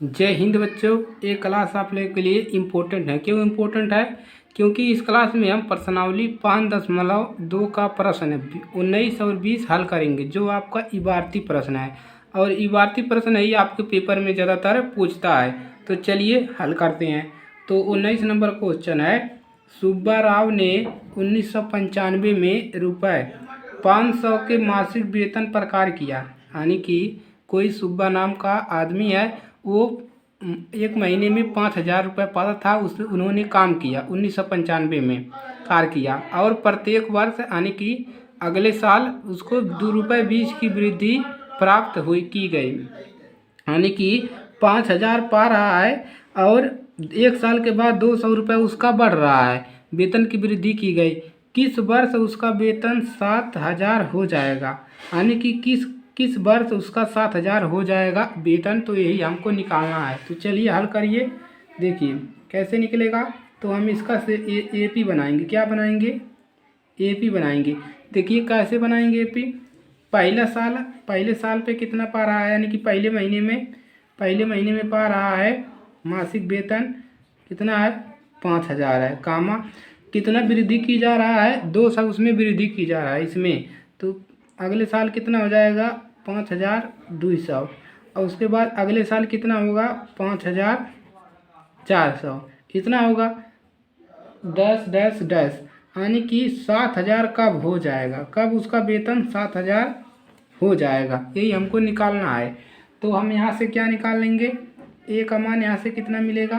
जय हिंद बच्चों। ये क्लास आप लोगों के लिए इम्पोर्टेंट है। क्यों इम्पोर्टेंट है? क्योंकि इस क्लास में हम प्रश्नावली 5.2 का प्रश्न है 19 और 20 हल करेंगे, जो आपका इबारती प्रश्न है। और इबारती प्रश्न ही आपके पेपर में ज़्यादातर पूछता है। तो चलिए हल करते हैं। तो 19 नंबर क्वेश्चन है, सुब्बा राव ने 1995 में रुपये 500 के मासिक वेतन प्रकार किया। यानी कि कोई सुब्बा नाम का आदमी है, वो एक महीने में 5,000 रुपये पाता था। उस उन्होंने काम किया 1995 में कार्य किया, और प्रत्येक वर्ष यानी कि अगले साल उसको 2 रुपये 20 की वृद्धि प्राप्त हुई की गई। यानी कि 5,000 पा रहा है और एक साल के बाद 200 रुपये उसका बढ़ रहा है, वेतन की वृद्धि की गई। किस वर्ष उसका वेतन 7,000 हो जाएगा? यानी कि किस वर्ष उसका 7,000 हो जाएगा वेतन, तो यही हमको निकालना है। तो चलिए हल करिए। देखिए कैसे निकलेगा। तो हम इसका से एपी बनाएंगे। क्या बनाएंगे? एपी बनाएंगे। देखिए कैसे बनाएंगे एपी। पहले साल पे कितना पा रहा है, यानी कि पहले महीने में पा रहा है मासिक वेतन कितना है, 5,000 है, कामा कितना वृद्धि की जा रहा है, 200 उसमें वृद्धि की जा रहा है इसमें। तो अगले साल कितना हो जाएगा, 5,200। और उसके बाद अगले साल कितना होगा, 5,400। कितना होगा, 10 यानी कि 7,000 कब हो जाएगा, कब उसका वेतन 7,000 हो जाएगा, यही हमको निकालना है। तो हम यहाँ से क्या निकाल लेंगे, ए का मान यहाँ से कितना मिलेगा,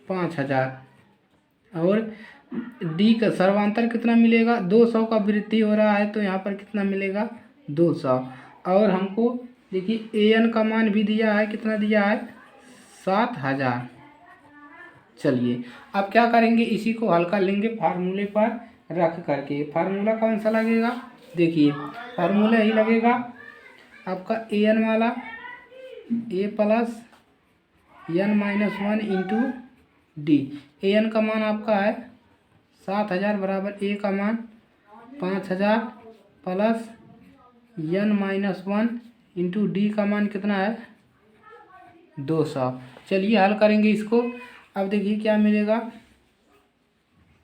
5,000। और डी का सर्वांतर कितना मिलेगा, 200 का वृद्धि हो रहा है, तो यहाँ पर कितना मिलेगा, 200। और हमको देखिए ए एन का मान भी दिया है, कितना दिया है, 7,000। चलिए अब क्या करेंगे, इसी को हल कर लेंगे फार्मूले पर रख करके। फार्मूला कौन सा लगेगा, देखिए फार्मूला ही लगेगा आपका ए एन वाला, ए plus n-1 into D. A N का मान आपका है 7,000 बराबर ए का मान 5,000 प्लस n-1 इंटू डी का मान कितना है, 200। चलिए हल करेंगे इसको। अब देखिए क्या मिलेगा,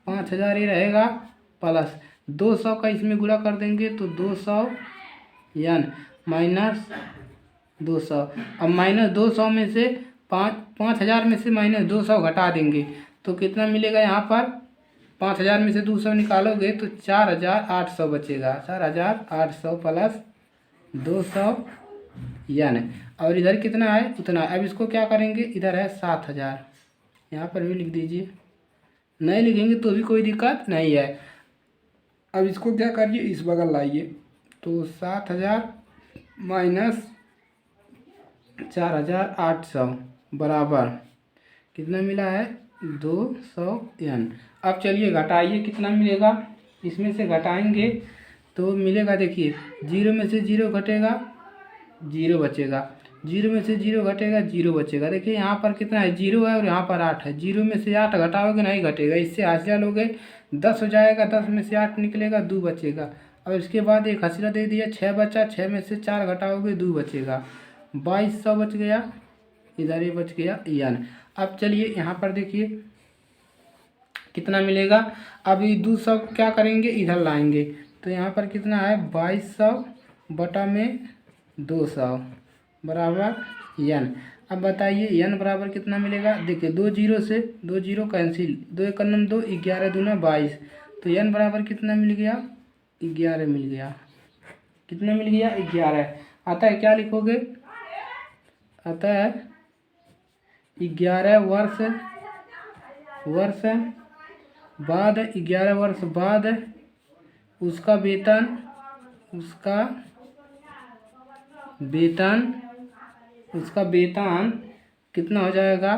5,000 ही रहेगा प्लस 200 का इसमें गुणा कर देंगे तो 200 n माइनस 200। अब -200 में से 5,000 में से -200 घटा देंगे तो कितना मिलेगा, यहाँ पर 5,000 में से 200 निकालोगे तो 4,800 बचेगा। 4,800 प्लस 200 n, और इधर कितना है उतना। अब इसको क्या करेंगे, इधर है 7,000, यहाँ पर भी लिख दीजिए, नहीं लिखेंगे तो भी कोई दिक्कत नहीं है। अब इसको क्या करिए, इस बगल लाइए, तो 7,000 माइनस 4,800 बराबर कितना मिला है, 200 n। अब चलिए घटाइए, कितना मिलेगा, इसमें से घटाएंगे तो मिलेगा, देखिए 0 में से 0 घटेगा 0 बचेगा, 0 में से 0 घटेगा 0 बचेगा। देखिए यहाँ पर कितना है, 0 है और यहाँ पर 8 है, 0 में से 8 घटाओगे नहीं घटेगा, इससे हासिया लोगे 10 हो जाएगा, 10 में से 8 निकलेगा 2 बचेगा। और इसके बाद एक हासिया दे दिया, 6 बचा, 6 में से 4 घटाओगे 2 बचेगा, 2200 बच गया, इधर ये बच गया n। अब चलिए यहाँ पर देखिए कितना मिलेगा। अब ये 200 क्या करेंगे, इधर लाएंगे तो यहाँ पर कितना है, 2200 बटा में 200 बराबर n। अब बताइए n बराबर कितना मिलेगा, देखिए 2 जीरो से 2 जीरो कैंसिल, 2 एक नम 2, 11 दूना 22, तो n बराबर कितना मिल गया, 11 मिल गया। कितना मिल गया, 11। आता है क्या लिखोगे, आता है 11 वर्ष बाद, 11 वर्ष बाद उसका वेतन कितना हो जाएगा,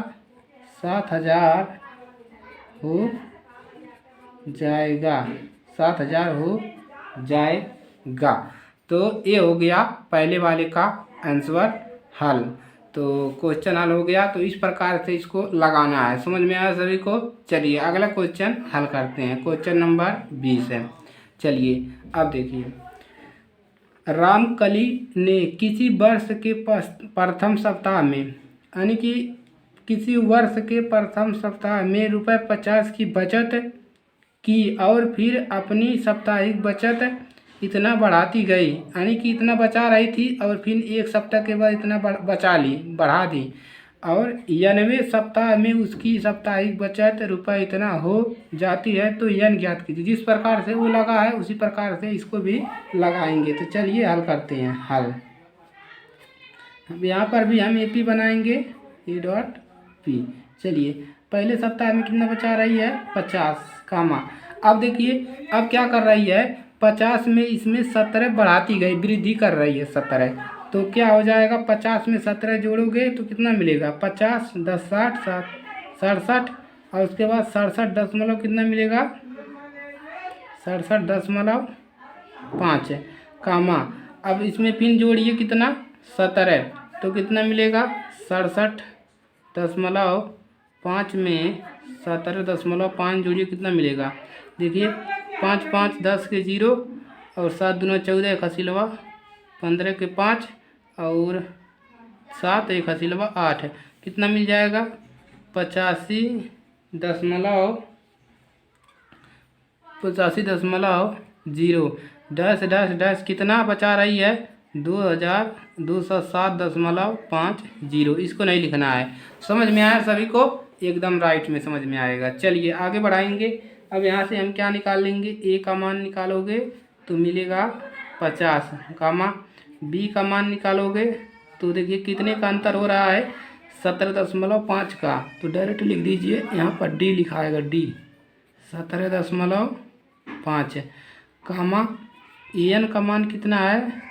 7,000 हो जाएगा, 7,000 हो जाएगा। तो ये हो गया पहले वाले का आंसर हल। तो क्वेश्चन हल हो गया। तो इस प्रकार से इसको लगाना है, समझ में आया सभी को। चलिए अगला क्वेश्चन हल करते हैं। क्वेश्चन नंबर 20 है। चलिए अब देखिए, रामकली ने किसी वर्ष के प्रथम सप्ताह में यानी कि किसी वर्ष के प्रथम सप्ताह में ₹50 की बचत की और फिर अपनी साप्ताहिक बचत इतना बढ़ाती गई, यानी कि इतना बचा रही थी और फिर एक सप्ताह के बाद इतना बचा ली, बढ़ा दी, और 90वें सप्ताह में उसकी साप्ताहिक बचत रुपये इतना हो जाती है, तो यन ज्ञात कीजिए। जिस प्रकार से वो लगा है उसी प्रकार से इसको भी लगाएंगे। तो चलिए हल करते हैं। हल अब यहाँ पर भी हम AP बनाएंगे, A डॉट P। चलिए पहले सप्ताह में कितना बचा रही है 50, कामा। अब देखिए अब क्या कर रही है, 50 में इसमें 17 बढ़ाती गई, वृद्धि कर रही है 17। तो क्या हो जाएगा, 50 में 17 जोड़ोगे तो कितना मिलेगा, 50 10 60 67, और उसके बाद 67 कितना मिलेगा, 67.5, कामा। अब इसमें पिन जोड़िए कितना 17, तो कितना मिलेगा 67.5 में 17.5 जोड़िए कितना मिलेगा। देखिए 5 5 10 के 0 और 7 दूना 14, 1 हसीलवा 15 के 5 और 7 1 हसीलवा 8, कितना मिल जाएगा 85.0 डैश डैश डैश कितना बचा रही है 2207.50। इसको नहीं लिखना है। समझ में आया सभी को, एकदम राइट में समझ में आएगा। चलिए आगे बढ़ाएंगे। अब यहाँ से हम क्या निकाल लेंगे, A का मान निकालोगे तो मिलेगा 50, कामा B का मान निकालोगे तो देखिए कितने का अंतर हो रहा है 17.5 का, तो डायरेक्ट लिख दीजिए यहाँ पर D लिखाएगा, D 17.5, कामा AN का मान कितना है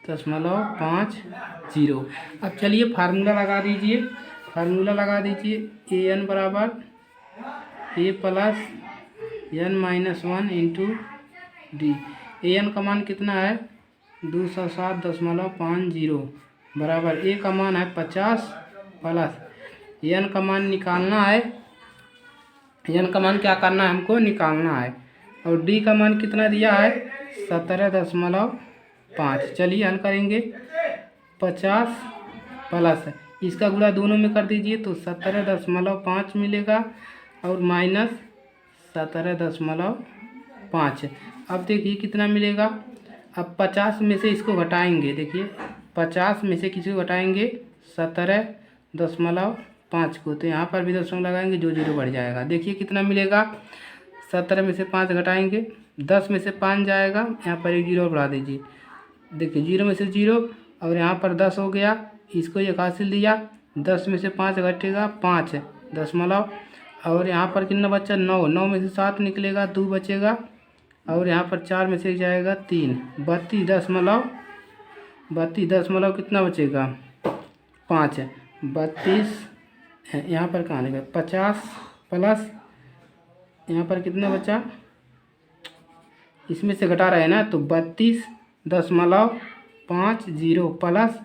0.50। अब चलिए फार्मूला लगा दीजिए, AN बराबर A plus n-1 into D। AN का मान कितना है 207.50 बराबर A का मान है 50 प्लस n का मान निकालना है, n का मान क्या करना है हमको निकालना है, और D का मान कितना दिया है 17.5। चलिए हल करेंगे, 50 प्लस इसका गुणा दोनों में कर दीजिए तो 17.5 मिलेगा और माइनस 17.5। अब देखिए कितना मिलेगा, अब 50 में से इसको घटाएंगे, देखिए 50 में से किसी को घटाएंगे 17.5 को, तो यहाँ पर भी दशमलव लगाएंगे, जो 0 बढ़ जाएगा। देखिए कितना मिलेगा, 17 में से 5 घटाएंगे, 10 में से 5 जाएगा, यहाँ पर एक 0 बढ़ा दीजिए, देखिए 0 में से 0 और यहाँ पर 10 हो गया, इसको एक हासिल दिया, 10 में से 5 घटेगा 5 दशमलव, और यहाँ पर कितना बचा 9, 9 में से 7 निकलेगा 2 बचेगा, और यहाँ पर 4 में से जाएगा 3, 32 दशमलव कितना बचेगा 5, 32, यहाँ पर कहाँ लिखा 50 प्लस यहाँ पर कितना बचा, इसमें से घटा रहे हैं ना, तो 32.50 प्लस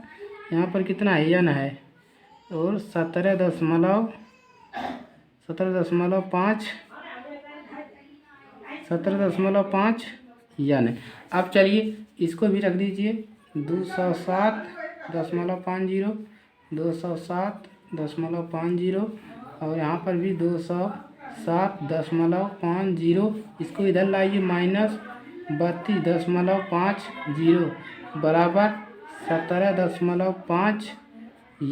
यहाँ पर कितना है n है, और 17.5 n। अब चलिए इसको भी रख दीजिए 207.50 और यहाँ पर भी 207.50, इसको इधर लाइए माइनस 32.50 बराबर 17.5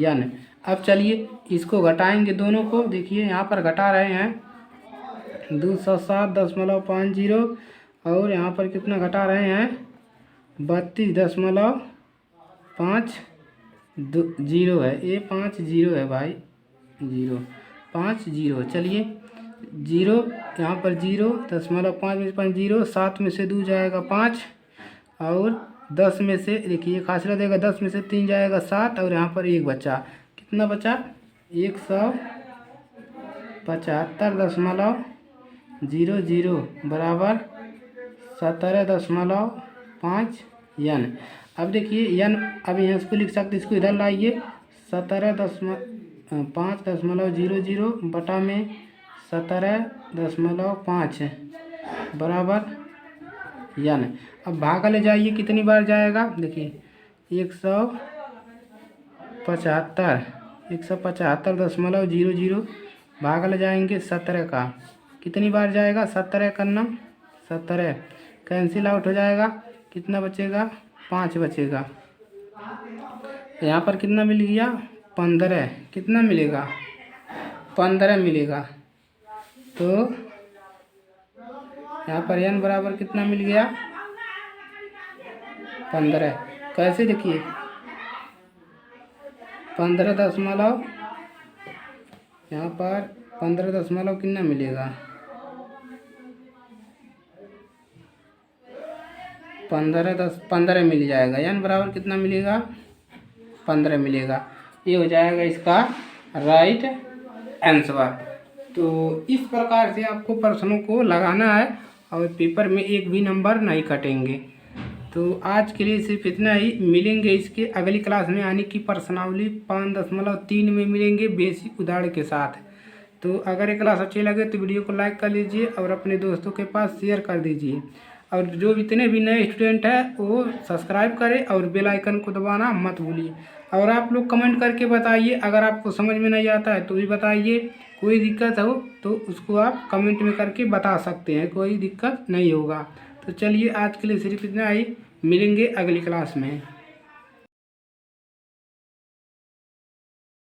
n। अब चलिए इसको घटाएंगे दोनों को, देखिए यहाँ पर घटा रहे हैं 207.50 और यहाँ पर कितना घटा रहे हैं 32.50 है, ये 50 है भाई, 0.50। चलिए 0 यहाँ पर 0.5 में 5 0, 7 में से 2 जाएगा 5, और 10 में से देखिए फासला देगा, 10 में से 3 जाएगा 7, और यहाँ पर 1 बचा, कितना बचा 175.00 बराबर 17.5 n। अब देखिए n, अब यहाँ इसको लिख सकते, इसको इधर लाइए 17.500 बटा में 17.5 बराबर n। अब भागा ले जाइए, कितनी बार जाएगा, देखिए 175.00 भाग ले जाएंगे 17 का, कितनी बार जाएगा 17 करना 17, कैंसिल आउट हो जाएगा, कितना बचेगा 5 बचेगा। यहाँ पर कितना मिल गया 15, कितना मिलेगा 15 मिलेगा। तो यहाँ पर n बराबर कितना मिल गया 15। कैसे देखिए 15 दशमलव, यहाँ पर 15 दशमलव कितना मिलेगा 15 मिल जाएगा, n बराबर कितना मिलेगा 15 मिलेगा। ये हो जाएगा इसका राइट आंसर। तो इस प्रकार से आपको प्रश्नों को लगाना है और पेपर में एक भी नंबर नहीं कटेंगे। तो आज के लिए सिर्फ इतना ही, मिलेंगे इसके अगली क्लास में, यानी कि प्रश्नावली 5.3 में मिलेंगे बेसिक उदाहरण के साथ। तो अगर ये क्लास अच्छी लगे तो वीडियो को लाइक कर लीजिए और अपने दोस्तों के पास शेयर कर दीजिए। और जो इतने भी नए स्टूडेंट हैं वो सब्सक्राइब करें और बेल आइकन को दबाना मत भूलिए। और आप लोग कमेंट करके बताइए, अगर आपको समझ में नहीं आता है तो भी बताइए, कोई दिक्कत हो तो उसको आप कमेंट में करके बता सकते हैं, कोई दिक्कत नहीं होगा। तो चलिए आज के लिए सिर्फ इतना ही, मिलेंगे अगली क्लास में।